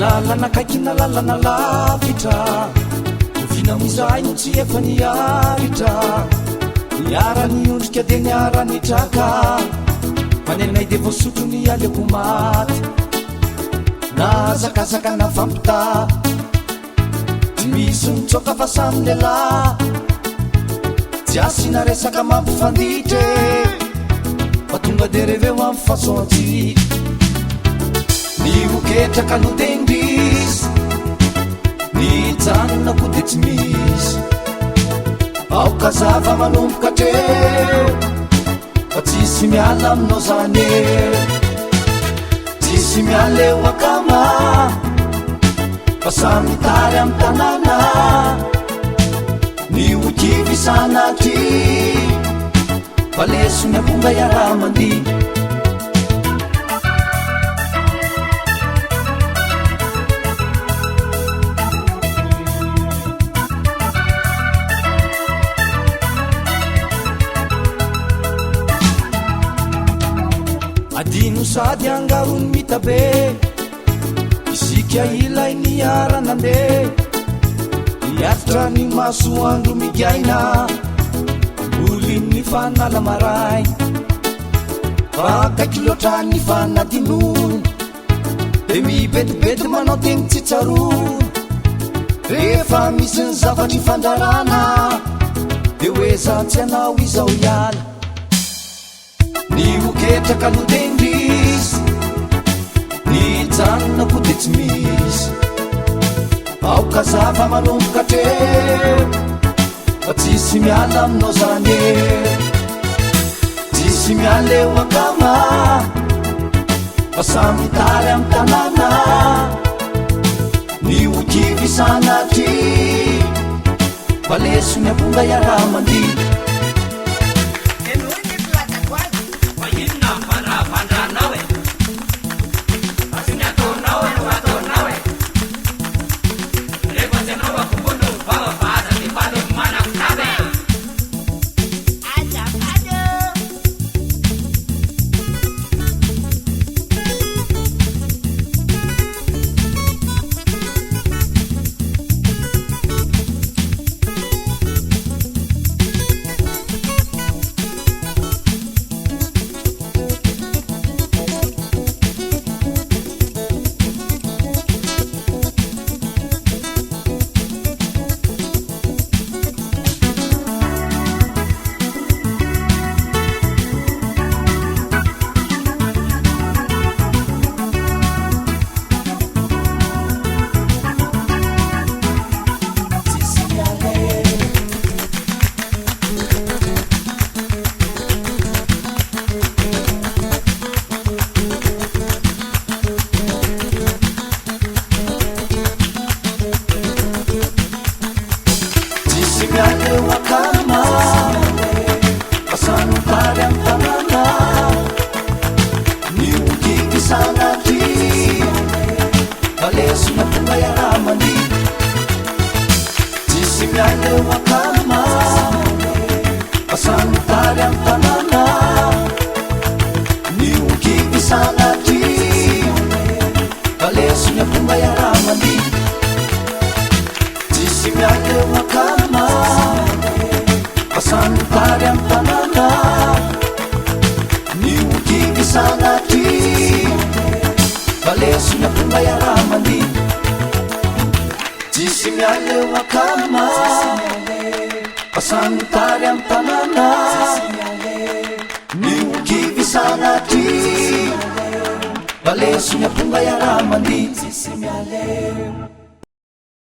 lalana kaikina lalana lavitra ovinamizay no tsy efa niaritra niarany ondrika de niarany traka manenay de voasotro ny aleko maty nazakazaka na fampita tsy misy mitsoka fa samy lehilahy tsy asina resaka mampifanditra fa tonga de reveo amy façontsy ny oketraka no de indrisy ny janona ko de tsy misy aokazava manomboka treo fa tsisy miala aminao zany tsisy mialeo akama fa samy tary amy tanàna ny okivy sanatry fa leso ny akomba iaraha mandi adino sady angarony mitabe isika ilay niaranande iafitra ny masoandro migaina oli ny fanala maray fa kaiky loatra ny fanadino de mibetibety manao tegny tsy tsaro rehefa misy ny zavatry fandrarana de hoe zatsy anao izao iala ny oketraka no de indrisy ny janona ko de tsy misy aokazava manomboka treo fa tsisy miala aminao zany tsisy mialeo akama fa samy tary amy tanàna ny okivy sanatry fa leso ny aponga iaraha mandi Pasantari am tanana ni ukivi sanatri balesu nyapunga ya ramandi